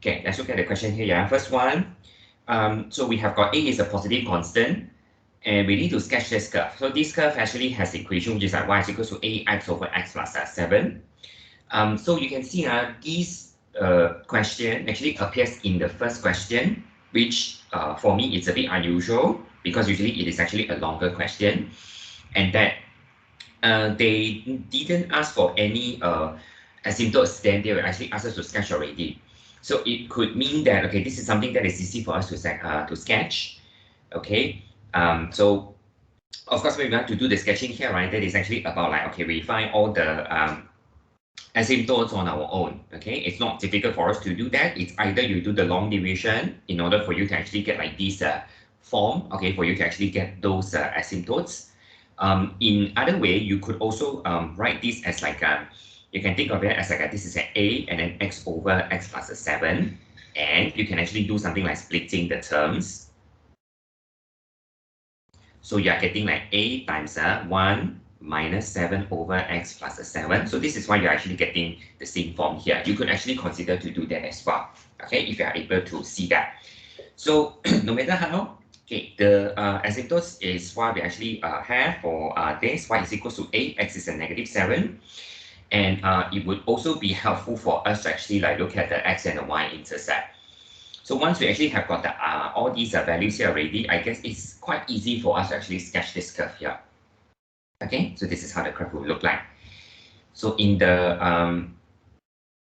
Okay, let's look at the question here. Yeah, first one. So we have got A is a positive constant, and we need to sketch this curve. So this curve actually has equation which is like y is equal to ax over x plus 7. So you can see this question actually appears in the first question, which for me it's a bit unusual because usually it is actually a longer question, and that they didn't ask for any asymptotes, then they will actually ask us to sketch already. So it could mean that, okay, this is something that is easy for us to sketch, okay? So of course, when we want to do the sketching here, right, that is actually about like, okay, we find all the asymptotes on our own, okay? It's not difficult for us to do that. It's either you do the long division in order for you to actually get like this form, okay, for you to actually get those asymptotes. In other way, you could also write this as like you can think of it as like this is an a and then x over x plus 7, and you can actually do something like splitting the terms. So you are getting like a times 1 minus 7 over x plus 7. So this is why you're actually getting the same form here. You could actually consider to do that as well, okay, if you are able to see that. So no matter how, okay, the asymptotes is what we actually have for this. Y is equal to a, x is a negative 7. And it would also be helpful for us to actually like look at the x and the y intercept. So once we actually have got the, all these values here already, I guess it's quite easy for us to actually sketch this curve here. Okay, so this is how the curve will look like. So in the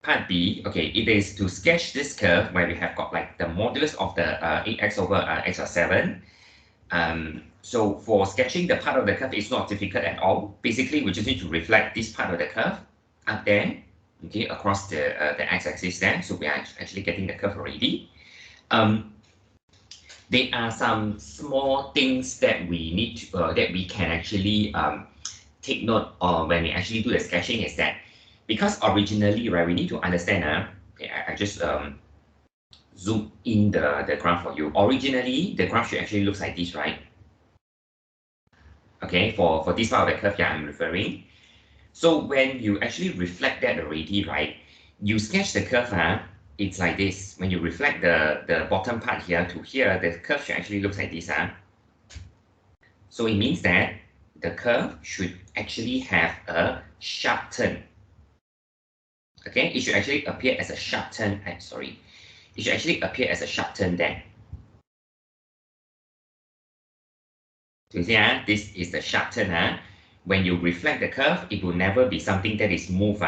part B, okay, it is to sketch this curve where we have got like the modulus of the ax over x plus 7. So for sketching the part of the curve, it's not difficult at all. Basically, we just need to reflect this part of the curve up there, okay, across the x-axis there. So we are actually getting the curve already. There are some small things that we need to, that we can actually take note of when we actually do the sketching is that because originally, right, we need to understand, okay, I just zoom in the graph for you. Originally, the graph should actually look like this, right? Okay, for this part of the curve here, I'm referring. So when you actually reflect that already, right, you sketch the curve, it's like this. When you reflect the bottom part here to here, the curve should actually look like this. So it means that the curve should actually have a sharp turn. Okay, it should actually appear as a sharp turn. Sorry, it should actually appear as a sharp turn there. So you see, this is the sharp turn. When you reflect the curve, it will never be something that is moved.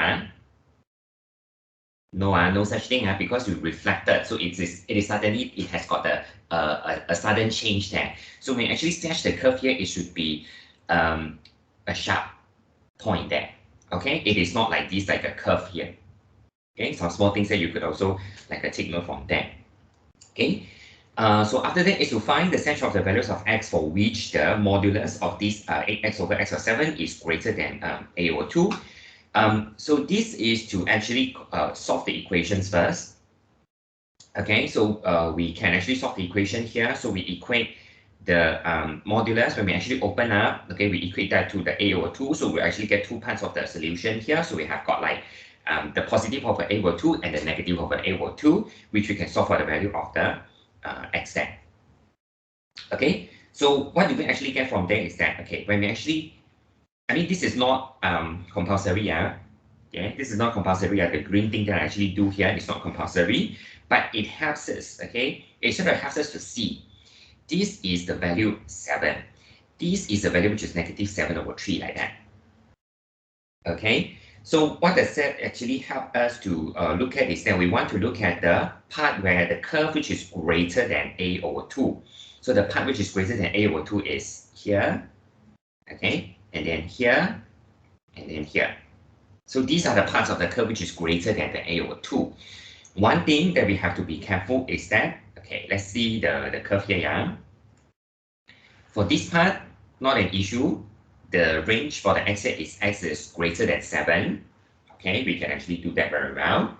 No such thing because you reflected, so it is suddenly it has got a sudden change there. So when you actually sketch the curve here, it should be a sharp point there. Okay, it is not like this, like a curve here. Okay, some small things that you could also like take note from there. Okay, so after that is to find the set of the values of x for which the modulus of this x over x plus 7 is greater than a over 2. So this is to actually solve the equations first. Okay, so we can actually solve the equation here. So we equate the modulus when we actually open up. Okay, we equate that to the a over 2. So we actually get two parts of the solution here. So we have got like the positive over a over 2 and the negative over a over 2, which we can solve for the value of the x there. Okay, so what do we actually get from there is that, okay, when we actually, I mean, this is not compulsory, yeah, this is not compulsory. The green thing that I actually do here is not compulsory, but it helps us, okay, it sort of helps us to see this is the value 7. This is the value which is negative 7 over 3 like that. Okay, so what does that actually help us to look at is that we want to look at the part where the curve which is greater than a over 2. So the part which is greater than a over 2 is here, okay, and then here, and then here. So these are the parts of the curve which is greater than the a over 2. One thing that we have to be careful is that, okay, let's see the curve here, yeah. For this part, not an issue. The range for the x is greater than 7. Okay, we can actually do that very well.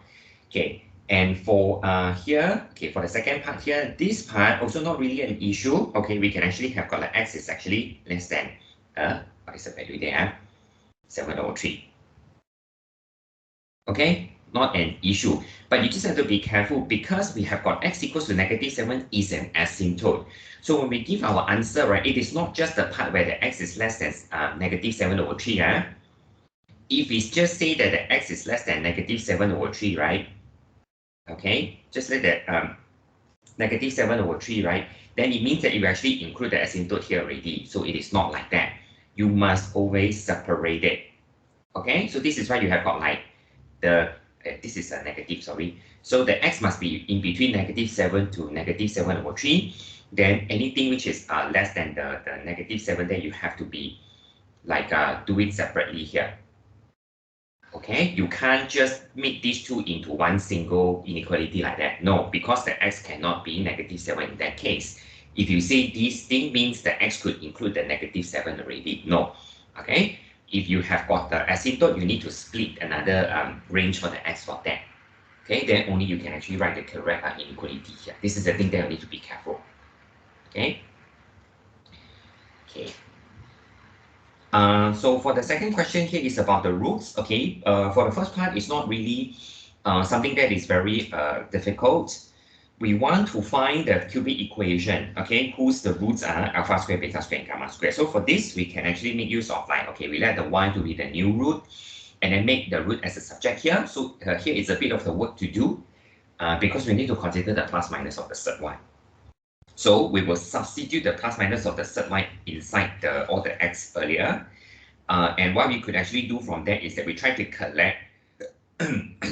Okay, and for here, okay, for the second part here, this part also not really an issue. Okay, we can actually have got the x is actually less than what is the value there? 7 over 3. Okay, not an issue. But you just have to be careful because we have got x equals to -7 is an asymptote. So when we give our answer, right, it is not just the part where the x is less than -7/3. If we just say that the x is less than -7/3, right? Okay, just like that -7/3, right? Then it means that you actually include the asymptote here already. So it is not like that. You must always separate it. Okay, so this is why you have got like the this is a negative, sorry. So the x must be in between -7 to -7/3. Then anything which is less than the -7, then you have to be like do it separately here. Okay, you can't just make these two into one single inequality like that. No, because the x cannot be -7 in that case. If you say this thing means the x could include the -7 already. No. Okay, if you have got the asymptote, you need to split another range for the x for that. Okay, then only you can actually write the correct inequality here. This is the thing that you need to be careful. Okay. Okay. So for the second question here is about the roots. Okay, for the first part, it's not really something that is very difficult. We want to find the cubic equation, okay, whose the roots are alpha square, beta square, and gamma square. So for this, we can actually make use of like, okay, we let the y to be the new root, and then make the root as a subject here. So here is a bit of the work to do because we need to consider the plus minus of the third y. So we will substitute the plus minus of the third y inside all the x earlier. And what we could actually do from that is that we try to collect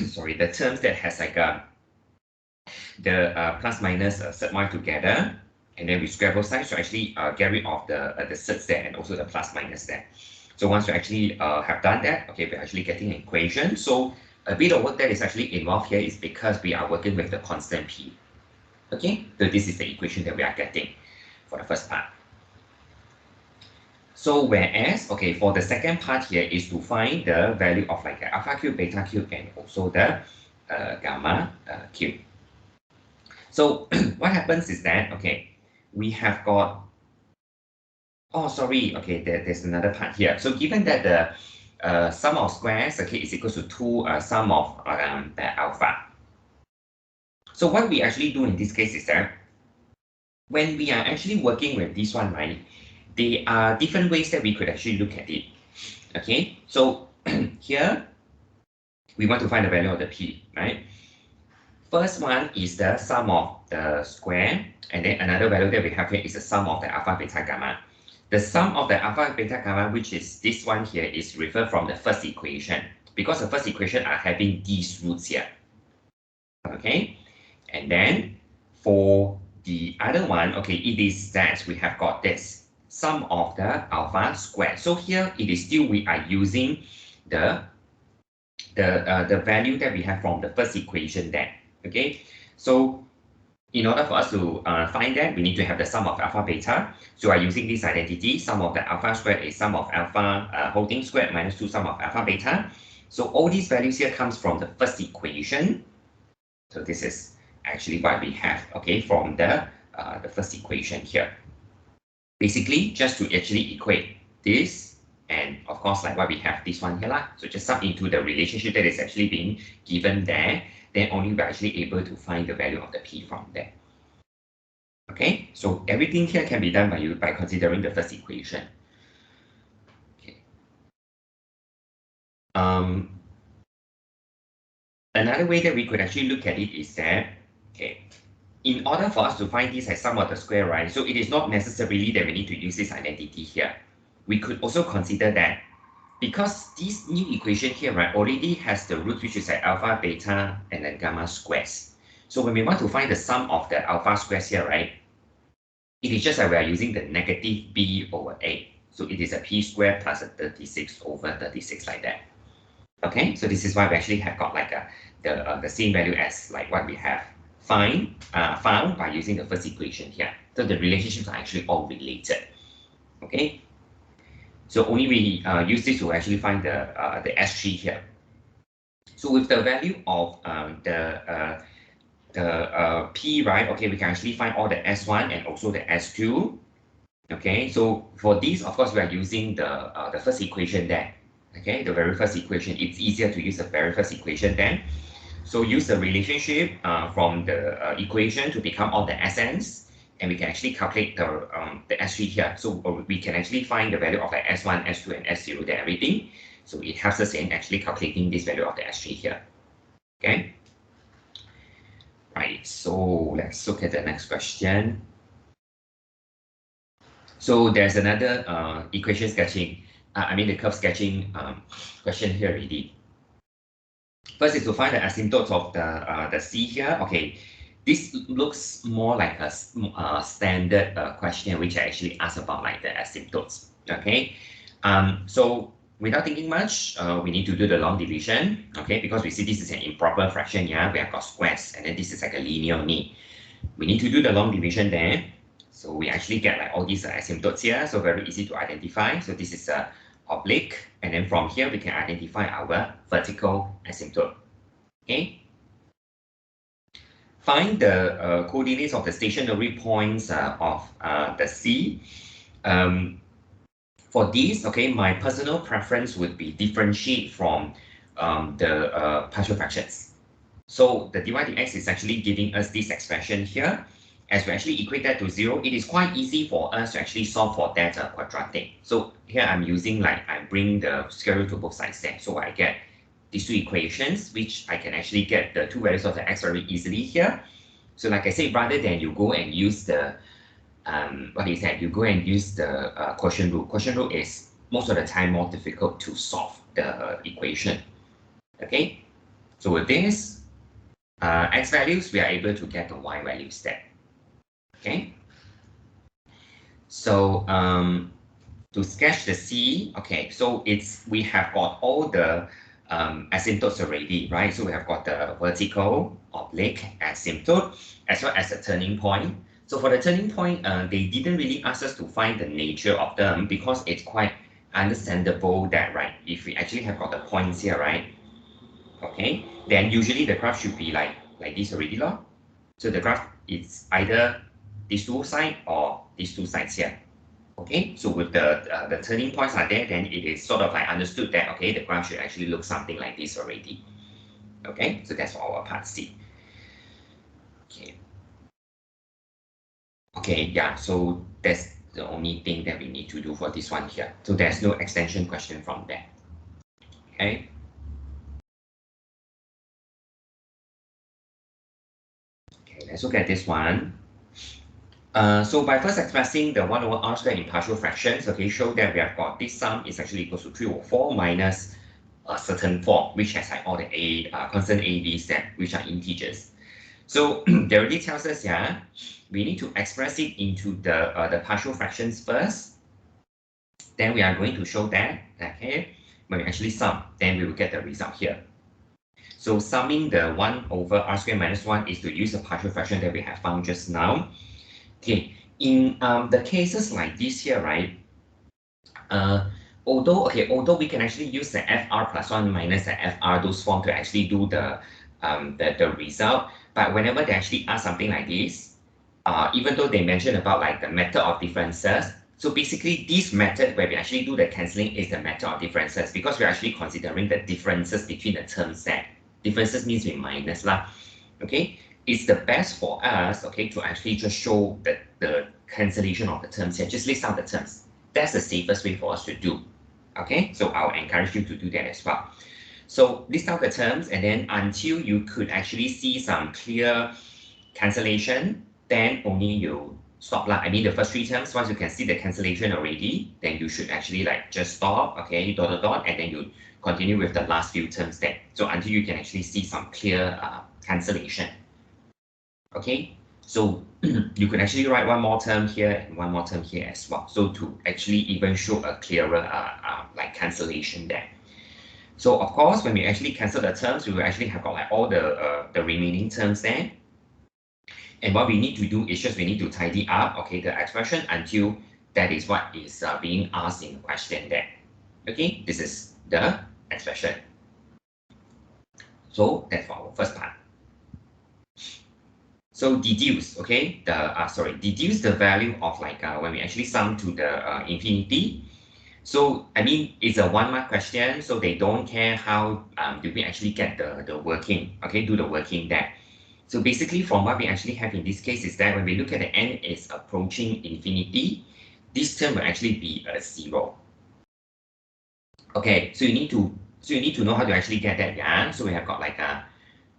sorry, the terms that has like the plus minus third y together, and then we square both sides to actually get rid of the thirds there and also the plus minus there. So once we actually have done that, okay, we're actually getting an equation. So a bit of work that is actually involved here is because we are working with the constant p. Okay, so this is the equation that we are getting for the first part. So whereas, okay, for the second part here is to find the value of like alpha cube, beta cube, and also the gamma cube. So what happens is that, okay, we have got, oh, sorry, okay, there's another part here. So given that the sum of squares, okay, is equal to 2 sum of the alpha. So what we actually do in this case is that when we are actually working with this one, right, there are different ways that we could actually look at it. Okay, so here we want to find the value of the p, right? First one is the sum of the square, and then another value that we have here is the sum of the alpha, beta, gamma. The sum of the alpha, beta, gamma, which is this one here, is referred from the first equation because the first equation are having these roots here. Okay, and then for the other one, okay, it is that we have got this sum of the alpha squared. So here it is still we are using the value that we have from the first equation there. Okay, so in order for us to find that, we need to have the sum of alpha beta. So we are using this identity. Sum of the alpha squared is sum of alpha whole thing squared minus 2 sum of alpha beta. So all these values here comes from the first equation. So this is actually what we have, okay, from the first equation here. Basically, just to actually equate this, and of course, like what we have this one here, lah. So just sum into the relationship that is actually being given there, then only we're actually able to find the value of the p from there. Okay, so everything here can be done by considering the first equation. Okay. Another way that we could actually look at it is that, okay, in order for us to find this as sum of the square, right? So it is not necessarily that we need to use this identity here. We could also consider that because this new equation here, right, already has the root which is like alpha, beta, and then gamma squares. So when we want to find the sum of the alpha squares here, right, it is just that we are using the negative b over a. So it is a p squared plus a 36 over 36 like that. Okay, so this is why we actually have got like the same value as like what we have found by using the first equation here. So the relationships are actually all related. Okay, so only we use this to actually find the S3 here. So with the value of the P, right? Okay, we can actually find all the S1 and also the S2. Okay, so for these, of course, we are using the first equation there. Okay, the very first equation. It's easier to use the very first equation then. So use the relationship from the equation to become all the SNs, and we can actually calculate the S3 here. So we can actually find the value of like S1, S2, and S0 there, everything. So it helps us in actually calculating this value of the S3 here. Okay. Right. So let's look at the next question. So there's another equation sketching. I mean the curve sketching question here already. First is to find the asymptotes of the C here. Okay, this looks more like a standard question which I actually asked about like the asymptotes. Okay, so without thinking much, we need to do the long division. Okay, because we see this is an improper fraction. Yeah, we have got squares, and then this is like a linear only. We need to do the long division there. So we actually get like all these asymptotes here. So very easy to identify. So this is a oblique, and then from here we can identify our vertical asymptote. Okay. Find the coordinates of the stationary points of the C. For these, okay, my personal preference would be differentiate from the partial fractions. So the dy dx is actually giving us this expression here. As we actually equate that to 0, it is quite easy for us to actually solve for that quadratic. So here I'm using like, I bring the square root to both sides there. So I get these two equations, which I can actually get the two values of the x very easily here. So like I said, rather than you go and use the, what is that? You go and use the quotient rule. Quotient rule is most of the time more difficult to solve the equation. Okay, so with this, x values, we are able to get the y values there. Okay. So to sketch the C, okay, so we have got all the asymptotes already, right? So we have got the vertical, oblique asymptote, as well as the turning point. So for the turning point, they didn't really ask us to find the nature of them because it's quite understandable that, right, if we actually have got the points here, right, okay, then usually the graph should be like this already, lor. So the graph is either these two sides or these two sides here. Okay, so with the turning points are there, then it is sort of like understood that, okay, the graph should actually look something like this already. Okay, so that's for our part C. Okay. Okay, yeah, so that's the only thing that we need to do for this one here. So there's no extension question from there. Okay. Okay, let's look at this one. So by first expressing the 1 over r squared in partial fractions, okay, show that we have got this sum is actually equals to 3 over 4 minus a certain form, which has like all the constant a, b, z, which are integers. So they already tells us, yeah, we need to express it into the partial fractions first. Then we are going to show that, okay, when we actually sum, then we will get the result here. So summing the 1 over r squared minus 1 is to use the partial fraction that we have found just now. Okay, in the cases like this here, right, although we can actually use the fr plus 1 minus the fr, those form to actually do the result, but whenever they actually ask something like this, even though they mention about like the method of differences, so basically this method where we actually do the cancelling is the method of differences because we're actually considering the differences between the terms there. Differences means we minus lah. Okay, it's the best for us, okay, to actually just show the cancellation of the terms here. Just list out the terms. That's the safest way for us to do. Okay, so I'll encourage you to do that as well. So list out the terms, and then until you could actually see some clear cancellation, then only you stop lah. I mean the first three terms, once you can see the cancellation already, then you should actually like just stop, okay, dot dot dot, and then you continue with the last few terms there. So until you can actually see some clear cancellation. Okay, so you could actually write one more term here and one more term here as well. So to actually even show a clearer like cancellation there. So of course, when we actually cancel the terms, we will actually have got like all the remaining terms there. And what we need to do is just we need to tidy up, okay, the expression until that is what is being asked in the question there. Okay, this is the expression. So that's for our first part. So deduce, okay, deduce the value of like when we actually sum to the infinity. So, I mean, it's a 1 mark question, so they don't care how do we actually get the working, okay, do the working there. So basically from what we actually have in this case is that when we look at the n is approaching infinity, this term will actually be a 0. Okay, so you need to know how to actually get that, yeah? So we have got like a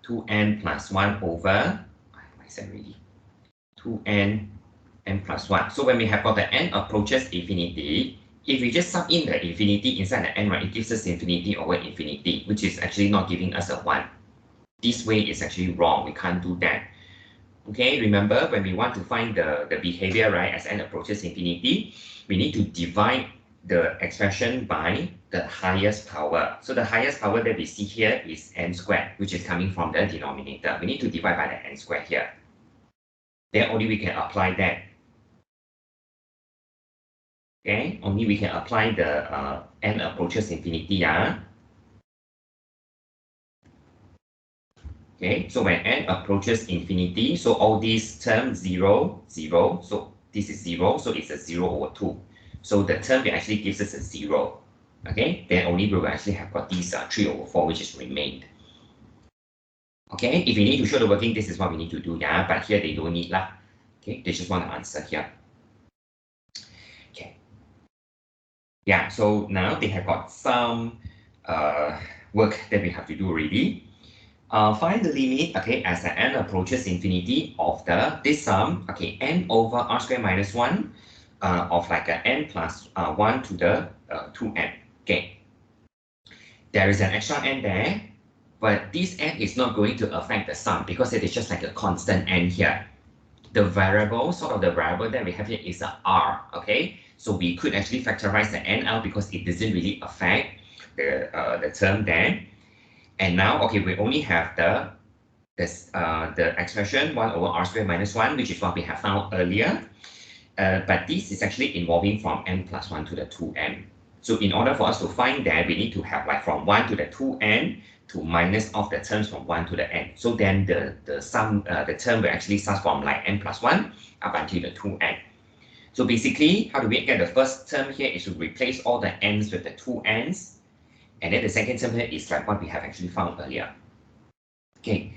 2n plus 1 over, I said already, 2n n plus 1. So when we have got the n approaches infinity, if we just sub in the infinity inside the n, right, it gives us infinity over infinity, which is actually not giving us a 1. This way is actually wrong. We can't do that. Okay, remember when we want to find the behavior, right, as n approaches infinity, we need to divide the expression by the highest power. So the highest power that we see here is n squared, which is coming from the denominator. We need to divide by the n squared here. Then only we can apply that. Okay, only we can apply the n approaches infinity, yeah. Okay, so when n approaches infinity, so all these terms 0, 0, so this is 0, so it's a 0 over 2. So the term that actually gives us a 0. Okay, then only we will actually have got these 3 over 4, which is remained. Okay, if you need to show the working, this is what we need to do, yeah, but here they don't need lah. Okay, they just want to answer here. Okay. Yeah, so now they have got some work that we have to do already. Find the limit, okay, as the n approaches infinity of this sum, okay, n over r squared minus 1 of like a n plus 1 to the 2n. Okay, there is an extra n there, but this n is not going to affect the sum because it is just like a constant n here. The variable, sort of the variable that we have here is a r, okay? So we could actually factorize the n out because it doesn't really affect the term there. And now, okay, we only have the expression 1 over r squared minus 1, which is what we have found earlier. But this is actually involving from n plus 1 to the 2n. So in order for us to find that, we need to have like from 1 to the 2n to minus off the terms from 1 to the n. So then the sum, the term will actually start from like n plus 1 up until the 2n. So basically, how do we get the first term here is to replace all the n's with the 2n's. And then the second term here is like what we have actually found earlier. Okay,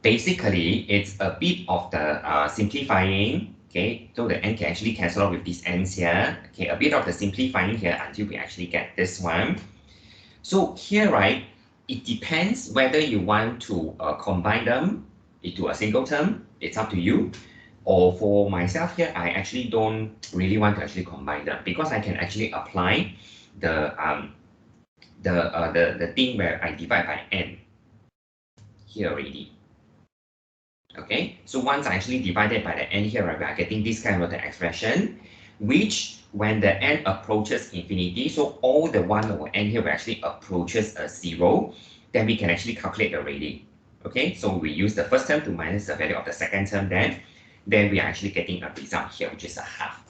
basically, it's a bit of the simplifying. Okay, so the n can actually cancel out with these n's here. Okay, a bit of the simplifying here until we actually get this one. So here, right, it depends whether you want to combine them into a single term. It's up to you. Or for myself here, I actually don't really want to actually combine them because I can actually apply the thing where I divide by n here already. Okay, so once I actually divided by the n here, right, we are getting this kind of the expression, which when the n approaches infinity, so all the 1 over n here will actually approaches a 0, then we can actually calculate already. Okay, so we use the first term to minus the value of the second term, then we are actually getting a result here, which is a half.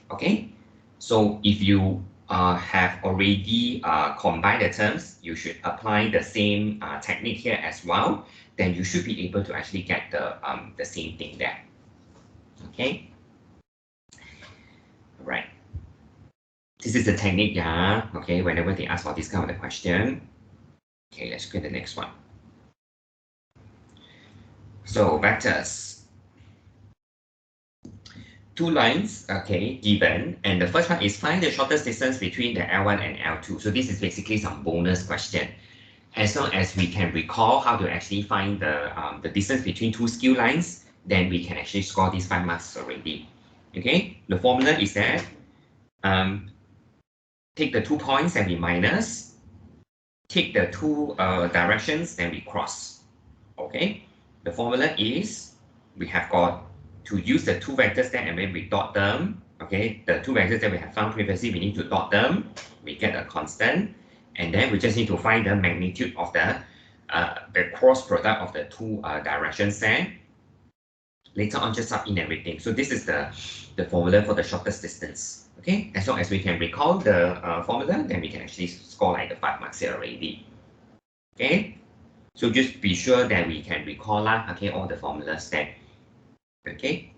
Okay, so if you have already combined the terms, you should apply the same technique here as well. Then you should be able to actually get the same thing there. Okay. All right. This is the technique, yeah. Okay, whenever they ask for this kind of a question. Okay, let's get the next one. So vectors. 2 lines, okay, given, and the first one is find the shortest distance between the L1 and L2. So this is basically some bonus question. As long as we can recall how to actually find the distance between 2 skew lines, then we can actually score these 5 marks already. Okay, the formula is that take the 2 points and we minus, take the 2 directions and we cross. Okay, the formula is we have got to use the 2 vectors there and when we dot them, okay, the 2 vectors that we have found previously, we need to dot them, we get a constant, and then we just need to find the magnitude of the cross product of the 2 directions there. Later on, just sub in everything. So this is the formula for the shortest distance. Okay, as long as we can recall the formula, then we can actually score like the 5 marks here already. Okay, so just be sure that we can recall okay, all the formulas there. Okay,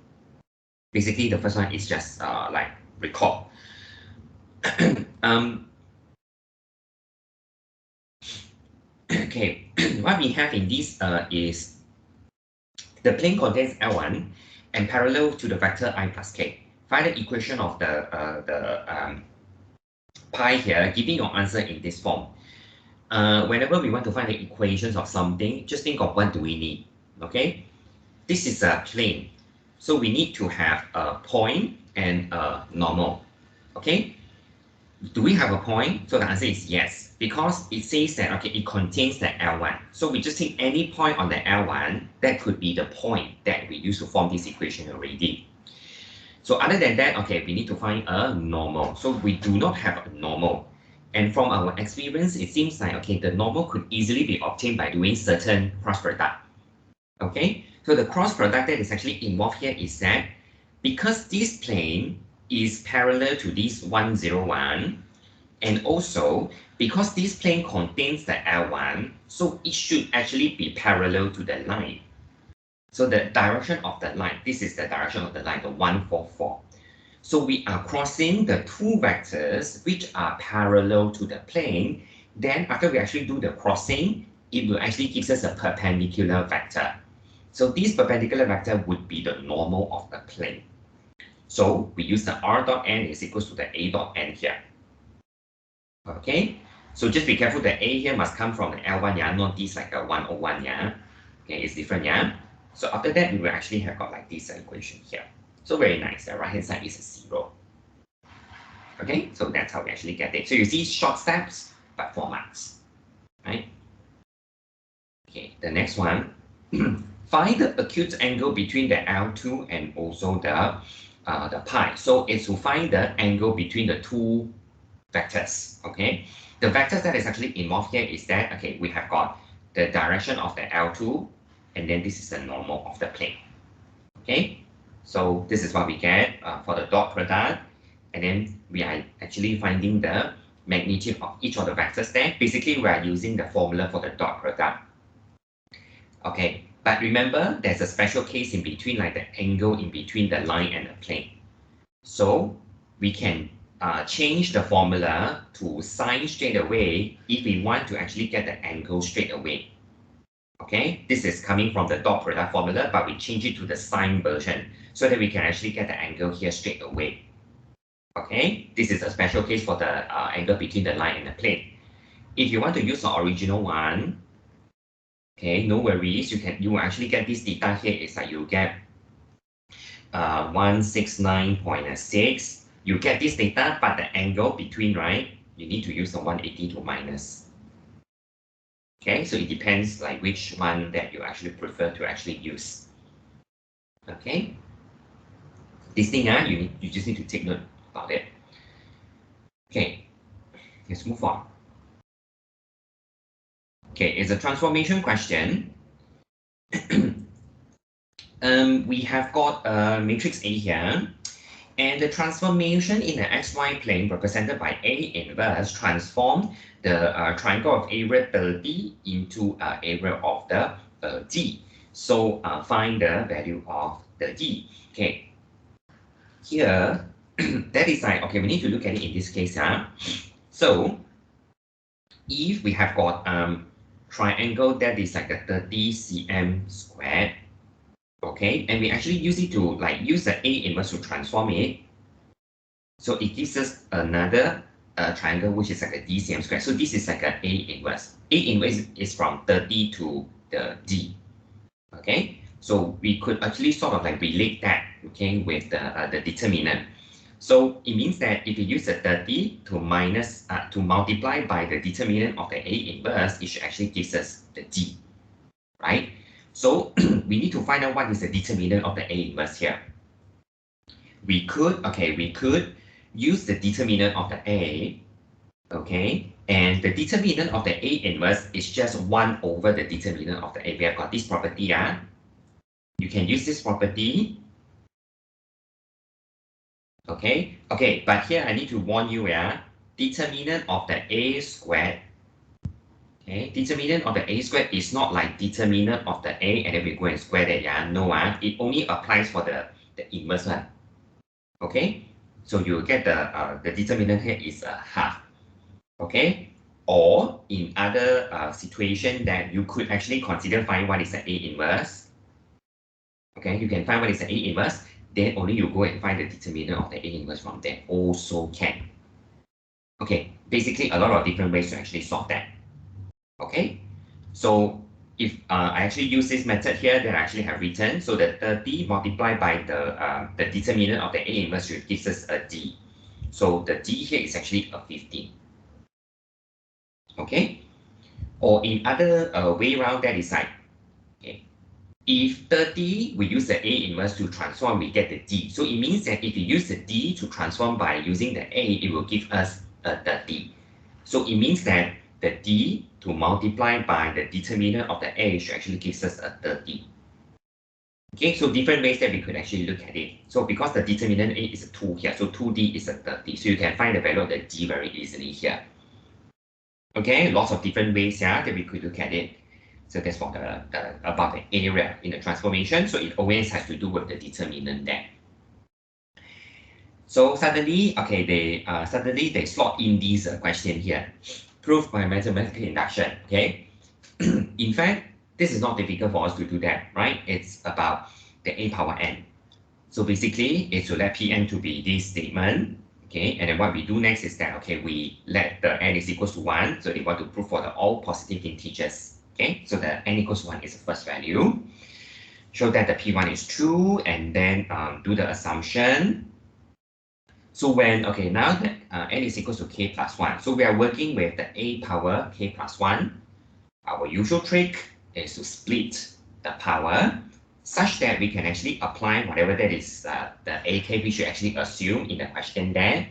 basically the first one is just like recall. um, okay, what we have in this is the plane contains L1 and parallel to the vector I plus k. Find the equation of the pi here, giving your answer in this form. Whenever we want to find the equations of something, just think of what do we need, okay? This is a plane, so we need to have a point and a normal, okay? Do we have a point? So the answer is yes, because it says that, okay, it contains the L1. So we just take any point on the L1, that could be the point that we use to form this equation already. So other than that, okay, we need to find a normal. So we do not have a normal. And from our experience, it seems like, okay, the normal could easily be obtained by doing certain cross product. Okay, so the cross product that is actually involved here is that because this plane is parallel to this 101, and also because this plane contains the L1, so it should actually be parallel to the line. So the direction of the line, this is the direction of the line, the 144. So we are crossing the two vectors which are parallel to the plane. Then after we actually do the crossing, it will actually give us a perpendicular vector. So this perpendicular vector would be the normal of the plane. So we use the r dot n is equals to the a dot n here. Okay, so just be careful, the a here must come from the L1, yeah, not this like a 101, yeah. Okay, it's different, yeah. So after that, we will actually have got like this equation here. So very nice, the right hand side is a 0. Okay, so that's how we actually get it. So you see short steps, but 4 marks, right? Okay, the next one, find the acute angle between the L2 and also the pi. So it's to find the angle between the two vectors, okay? The vectors that is actually involved here is that, okay, we have got the direction of the L2, and then this is the normal of the plane, okay? So this is what we get for the dot product, and then we are actually finding the magnitude of each of the vectors there. Basically, we are using the formula for the dot product. Okay, but remember, there's a special case in between, like the angle in between the line and the plane. So we can change the formula to sine straight away if we want to actually get the angle straight away. Okay, this is coming from the dot product formula, but we change it to the sine version so that we can actually get the angle here straight away. Okay, this is a special case for the angle between the line and the plane. If you want to use the original one, okay, no worries. You will actually get this theta here is that you get 169.6. You get this theta, but the angle between, right? You need to use the 180 to minus. Okay, so it depends like which one that you actually prefer to actually use. Okay, this thing you just need to take note about it. Okay, let's move on. Okay, it's a transformation question. We have got a matrix A here, and the transformation in the xy plane represented by A inverse transform the triangle of area 30 into area of the D. So find the value of the D. Okay, here that is like, okay, we need to look at it in this case. So if we have got triangle that is like a 30 cm squared, okay, and we actually use it to like use the A inverse to transform it. So it gives us another triangle which is like a DCM squared. So this is like an A inverse. A inverse is from 30 to the D. Okay, so we could actually sort of like relate that, okay, with the determinant. So it means that if you use the 30 to minus to multiply by the determinant of the A inverse, it should actually give us the D, right? So we need to find out what is the determinant of the A inverse here. We could use the determinant of the A, okay, and the determinant of the A inverse is just 1 over the determinant of the A. We have got this property, you can use this property. Okay, but here I need to warn you, determinant of the A squared. Okay, determinant of the A squared is not like determinant of the A and then we go and square that, no, it only applies for the inverse one. Okay, So you will get the determinant here is half. Okay. Or in other situation that you could actually consider find what is the A inverse. Okay, you can find what is the A inverse, then only you go and find the determinant of the A inverse from there. Also can. Okay, basically a lot of different ways to actually solve that. Okay, so if I actually use this method here that I actually have written, so the 30 multiplied by the determinant of the A inverse should gives us a D. So the D here is actually a 15. Okay, or in other way around that is like, okay, if 30 we use the A inverse to transform, we get the D. So it means that if you use the D to transform by using the A, it will give us a 30. So it means that the D to multiply by the determinant of the A should actually gives us a 30. Okay, so different ways that we could actually look at it. So because the determinant A is a 2 here, so 2D is a 30. So you can find the value of the D very easily here. Okay, lots of different ways that we could look at it. So that's for about the area in the transformation. So it always has to do with the determinant there. So suddenly, okay, they slot in this question here. Proof by mathematical induction. Okay. In fact, this is not difficult for us to do that, right? It's about the A power n. So basically, it's to let Pn to be this statement. Okay, and then what we do next is that, okay, we let the n is equals to 1. So they want to prove for the all positive integers. Okay, so the n equals to 1 is the first value. Show that the P1 is true, and then do the assumption. So when, okay, now that n is equals to k plus 1. So we are working with the A power k plus 1. Our usual trick is to split the power such that we can actually apply whatever that is the AK we should actually assume in the question there.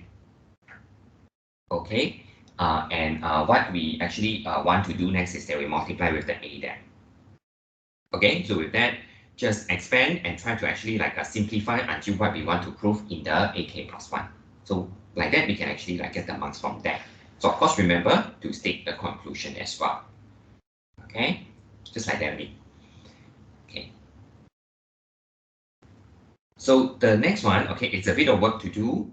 Okay, and what we actually want to do next is that we multiply with the A there. Okay, so with that, just expand and try to actually like simplify until what we want to prove in the AK plus 1. So like that, we can actually like get the marks from there. So of course, remember to state the conclusion as well. Okay, just like that. Okay. So the next one, okay, it's a bit of work to do.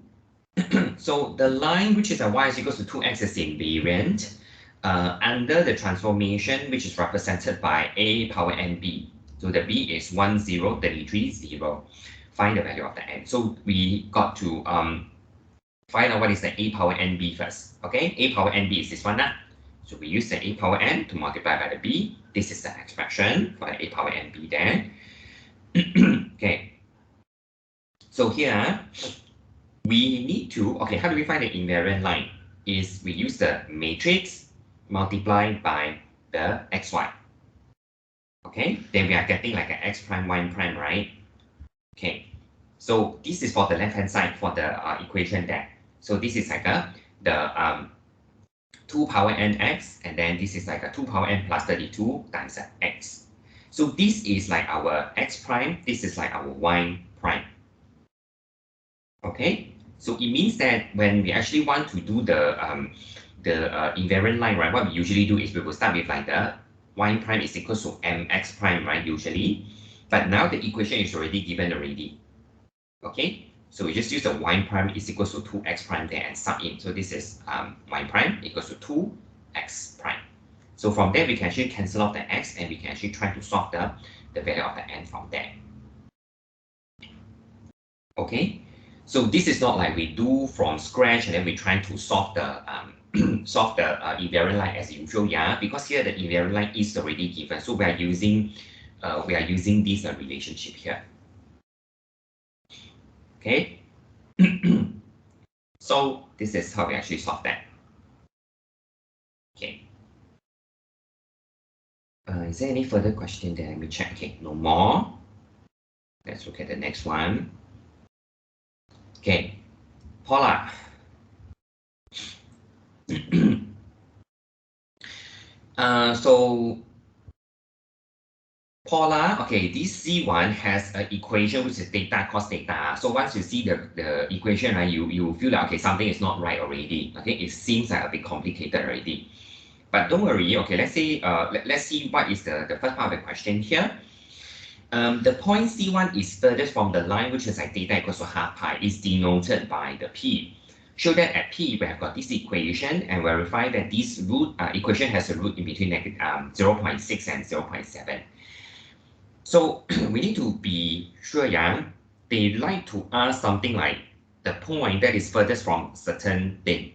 So the line which is y is equals to 2x is invariant under the transformation which is represented by a power nb. So the b is 1, 0, 33, 0. Find the value of the n. So we got to find out what is the a power nb first. Okay, a power nb is this one. So we use the a power n to multiply by the b. This is the expression for the a power nb there. Okay. So here, we need to, okay, how do we find the invariant line? Is we use the matrix multiplied by the xy. Okay, then we are getting like an x prime, y prime, right? Okay, so this is for the left-hand side for the equation there. So this is like the 2 power n x, and then this is like a 2 power n plus 32 times x. So this is like our x prime, this is like our y prime. Okay, so it means that when we actually want to do the invariant line, right, what we usually do is we will start with like the y prime is equals to mx prime, right, usually. But now the equation is already given already. Okay, so we just use the y prime is equals to 2x prime there and sub in. So this is y prime equals to 2x prime. So from there, we can actually cancel out the x and we can actually try to solve the value of the n from there. Okay. So this is not like we do from scratch and then we try to solve the invariant line as usual, yeah. Because here the invariant line is already given, so we are using this relationship here. Okay. So this is how we actually solve that. Okay. Is there any further question there? Let me check. Okay, no more. Let's look at the next one. Okay, Paula. So Paula, okay, this C1 has an equation which is theta cos theta. So once you see the equation, right, you feel like, okay, something is not right already. Okay, it seems like a bit complicated already. But don't worry, okay, let's say let's see what is the first part of the question here. The point C1 is furthest from the line, which is like theta equals to half pi, is denoted by the P. Show that at P, we have got this equation and verify that this root equation has a root in between 0.6 and 0.7. So we need to be sure, yeah, they like to ask something like the point that is furthest from certain thing.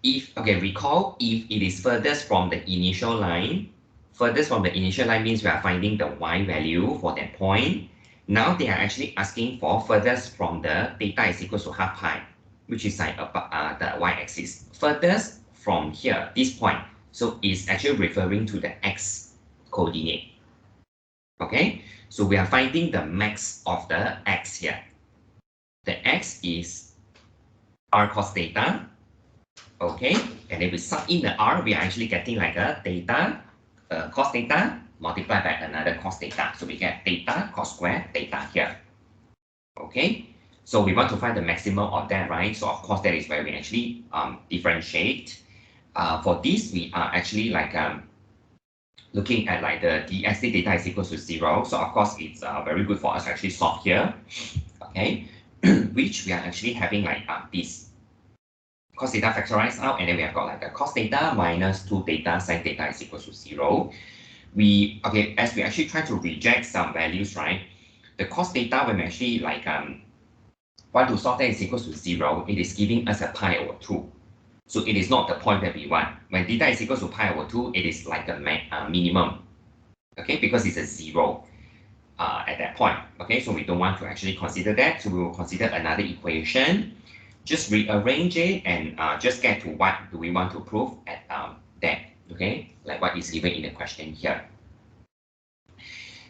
If, okay, recall if it is furthest from the initial line, furthest from the initial line means we are finding the y value for that point. Now they are actually asking for furthest from the theta is equal to half pi, which is like the y-axis. Furthest from here, this point, so it's actually referring to the x coordinate. Okay, so we are finding the max of the x here. The x is r cos theta. Okay, and if we sub in the r, we are actually getting like a theta, cos theta multiplied by another cos theta. So we get theta cos square theta here. Okay, so we want to find the maximum of that, right? So of course that is where we actually differentiate. For this, we are actually like looking at like the dx theta is equal to 0. So of course it's very good for us to actually solve here. Okay, which we are actually having like this cos theta factorized out, and then we have got like a cos theta minus 2 theta sin theta is equal to 0. Okay, as we actually try to reject some values, right? The cos theta, when we actually like want to solve that is equal to 0, it is giving us a pi over 2. So it is not the point that we want. When theta is equal to pi over 2, it is like a minimum. Okay, because it's a 0 at that point. Okay, so we don't want to actually consider that. So we will consider another equation. Just rearrange it and just get to what do we want to prove at that. Okay, like what is given in the question here.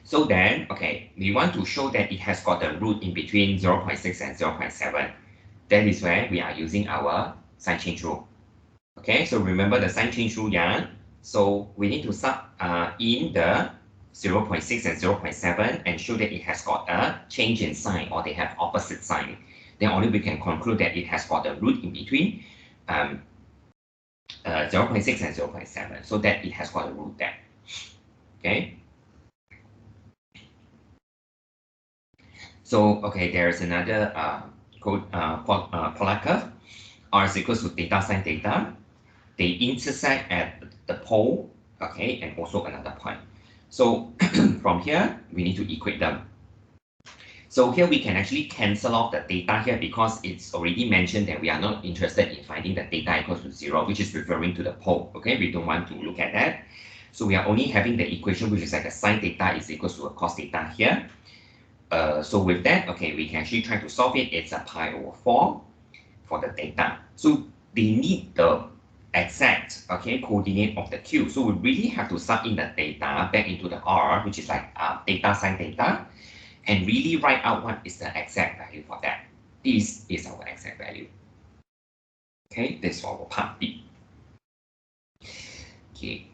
So then, okay, we want to show that it has got a root in between 0.6 and 0.7. That is where we are using our sign change rule. Okay, so remember the sign change rule, yeah? So we need to sub in the 0.6 and 0.7 and show that it has got a change in sign, or they have opposite sign. Then only we can conclude that it has got a root in between 0.6 and 0.7, so that it has got a root there. Okay. So okay, there is another polar curve. R is equal to theta sin theta. They intersect at the pole, okay, and also another point. So from here, we need to equate them. So here we can actually cancel off the theta here because it's already mentioned that we are not interested in finding the theta equals to 0, which is referring to the pole. Okay, we don't want to look at that. So we are only having the equation which is like a sin theta is equals to a cos theta here. So with that, okay, we can actually try to solve it. It's a pi over 4 for the theta. So they need the exact coordinate of the Q. So we really have to sub in the theta back into the R, which is like theta sin theta, and really write out what is the exact value for that. This is our exact value. Okay, this is our part B. Okay.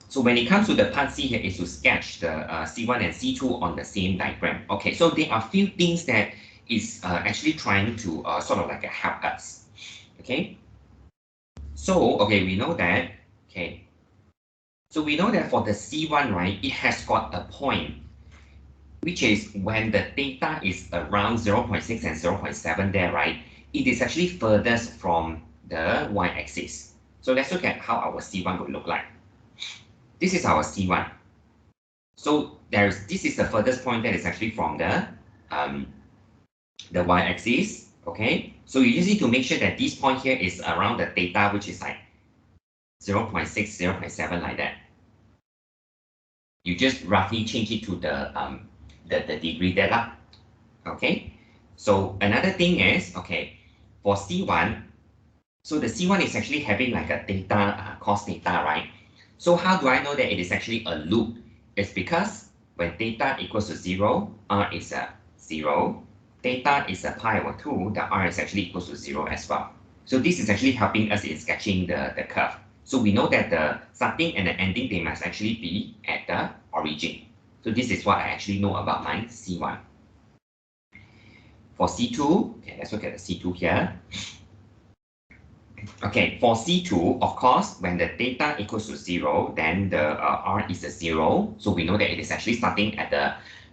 So when it comes to the part C here is to sketch the C1 and C2 on the same diagram. Okay, so there are few things that is actually trying to sort of like help us. Okay. So, okay, we know that, okay. So we know that for the C1, right, it has got a point, which is when the theta is around 0.6 and 0.7 there, right, it is actually furthest from the y-axis. So let's look at how our C1 would look like. This is our C1. So this is the furthest point that is actually from the y-axis. Okay, so you just need to make sure that this point here is around the theta, which is like 0.6, 0.7 like that. You just roughly change it to the degree there lah. Okay, so another thing is, okay, for C1, so the C1 is actually having like a theta cos theta, right? So how do I know that it is actually a loop? It's because when theta equals to 0, r is a 0, theta is a pi over 2, the r is actually equals to 0 as well. So this is actually helping us in sketching the curve. So we know that the starting and the ending, they must actually be at the origin. So this is what I actually know about my C1. For C2, okay, let's look at the C2 here. Okay, for C2, of course, when the data equals to 0, then the R is a 0. So we know that it is actually starting at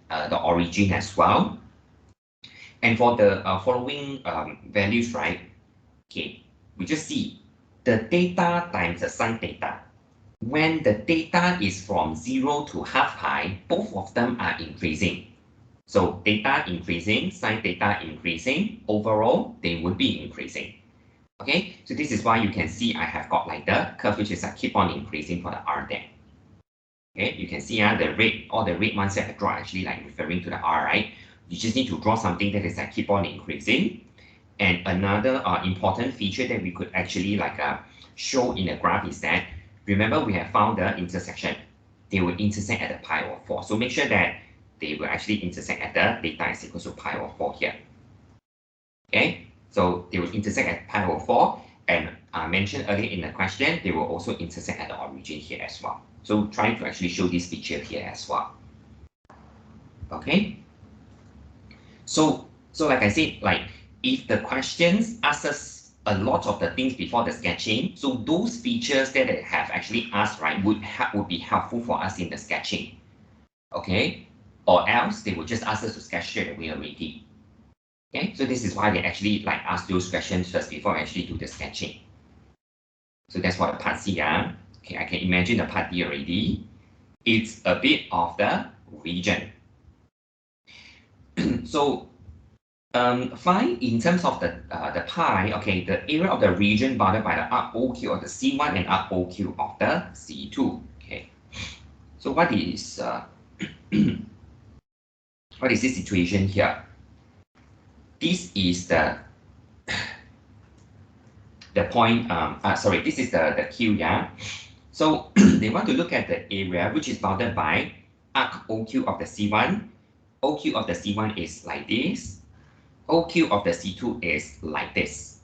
the origin as well. And for the following values, right? Okay, we just see the data times the sun data. When the data is from 0 to half pi, both of them are increasing. So data increasing, sin data increasing, overall, they would be increasing. Okay, so this is why you can see I have got like the curve which is keep on increasing for the R there. Okay, you can see the red, all the red ones that I draw actually like referring to the R, right? You just need to draw something that is keep on increasing. And another important feature that we could actually like show in the graph is that, remember we have found the intersection. They will intersect at the pi over 4. So make sure that they will actually intersect at the data is equal to pi over 4 here. Okay, so they will intersect at pi over 4. And I mentioned earlier in the question, they will also intersect at the origin here as well. So trying to actually show this picture here as well. Okay, so like I said, like if the questions ask us a lot of the things before the sketching, so those features that they have actually asked, right, would be helpful for us in the sketching. Okay, or else they would just ask us to sketch straight away already. Okay, so this is why they actually like ask those questions first before I actually do the sketching. So that's what the part C. Okay, I can imagine the part D already. It's a bit of the region. So find in terms of the pi, okay, the area of the region bounded by the arc OQ of the C1 and arc OQ of the C2. Okay, so what is what is this situation here? This is the point. Sorry, this is the Q. Yeah. So they want to look at the area which is bounded by arc OQ of the C1. OQ of the C1 is like this. OQ of the C2 is like this.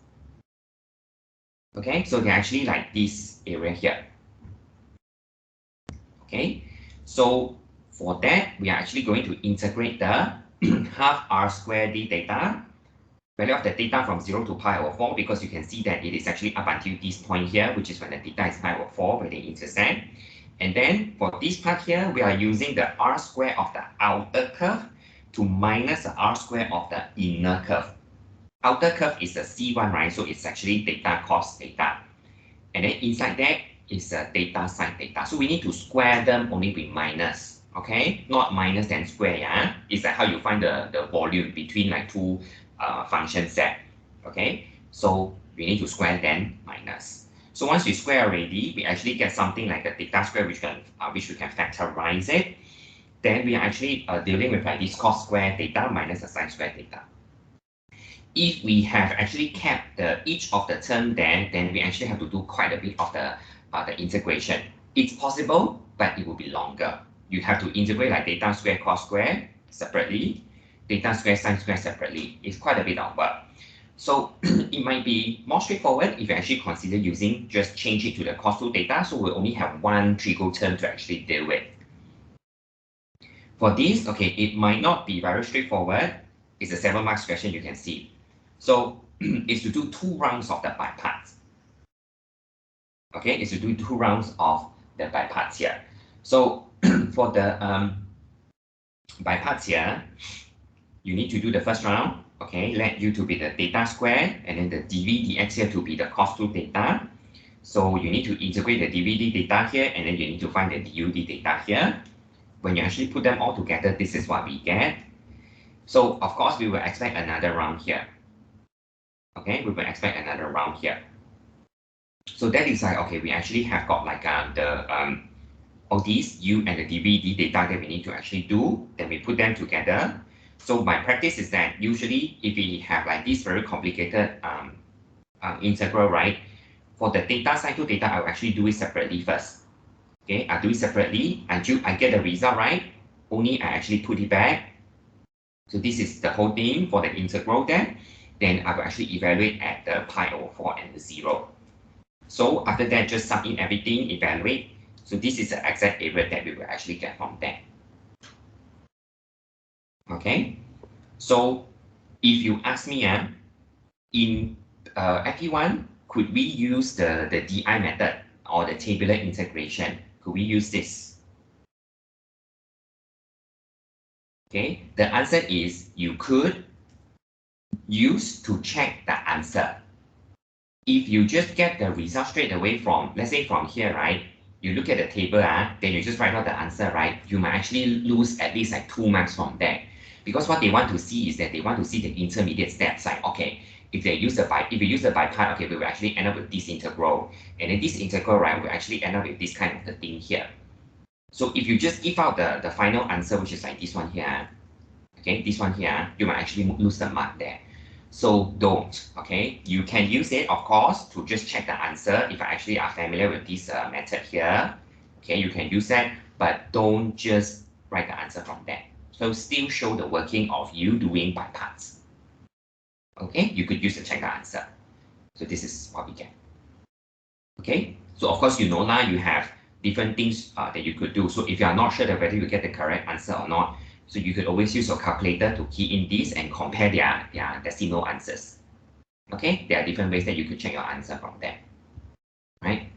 Okay, so they're actually like this area here. Okay, so for that, we are actually going to integrate the half R squared d theta, value of the theta from 0 to pi over 4, because you can see that it is actually up until this point here, which is when the theta is pi over 4, where they intersect. And then for this part here, we are using the R square of the outer curve to minus the R square of the inner curve. Outer curve is the C1, right? So it's actually theta cos theta. And then inside that is theta sin theta. So we need to square them only with minus. Okay, not minus then square. Yeah, it's like how you find the volume between like two function set. Okay, so we need to square then minus. So once we square already, we actually get something like a theta square, which we can factorize it. Then we are actually dealing with like this cos square theta minus the sin square theta. If we have actually kept each of the term there, then we actually have to do quite a bit of the integration. It's possible, but it will be longer. You have to integrate like theta square cos square separately, theta square sin square separately. It's quite a bit of work. So it might be more straightforward if you actually consider using just change it to the cos 2 theta, so we'll only have one trigo term to actually deal with. For this, okay, it might not be very straightforward. It's a 7 marks question, you can see. So it's to do 2 rounds of the biparts. Okay, it's to do 2 rounds of the biparts here. So for the biparts here, you need to do the first round. Okay, let u to be the theta square, and then the dv dx here to be the cos 2 theta. So you need to integrate the dv d theta here, and then you need to find the du d theta here. When you actually put them all together, this is what we get. So of course, we will expect another round here. Okay, we will expect another round here. So that is like, okay, we actually have got like all these u and the dv d data that we need to actually do. Then we put them together. So my practice is that usually if we have like this very complicated integral, right? For the theta sine 2 theta, I will actually do it separately first. Okay, I do it separately until I get the result, right? Only I actually put it back. So this is the whole thing for the integral there. Then I will actually evaluate at the pi over 4 and the 0. So after that, just sum in everything, evaluate. So this is the exact area that we will actually get from there. Okay, so if you ask me, in FE1 could we use the DI method or the tabular integration? Could we use this? Okay, the answer is you could use to check the answer. If you just get the result straight away from, let's say from here, right? You look at the table, then you just write out the answer, right? You might actually lose at least like 2 marks from there. Because what they want to see is that they want to see the intermediate steps, like, okay, if you use the by part, okay, we will actually end up with this integral. And then this integral, right, will actually end up with this kind of the thing here. So if you just give out the final answer, which is like this one here, okay, this one here, you might actually lose the mark there. So don't, okay? You can use it, of course, to just check the answer. If I actually are familiar with this method here, okay, you can use that, but don't just write the answer from there. So still show the working of you doing by parts. Okay, you could use to check the answer. So this is what we get. Okay, so of course, you know now you have different things that you could do. So if you are not sure that whether you get the correct answer or not, so you could always use your calculator to key in this and compare their decimal answers. Okay, there are different ways that you could check your answer from there. Right?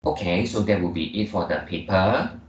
Okay, so that will be it for the paper.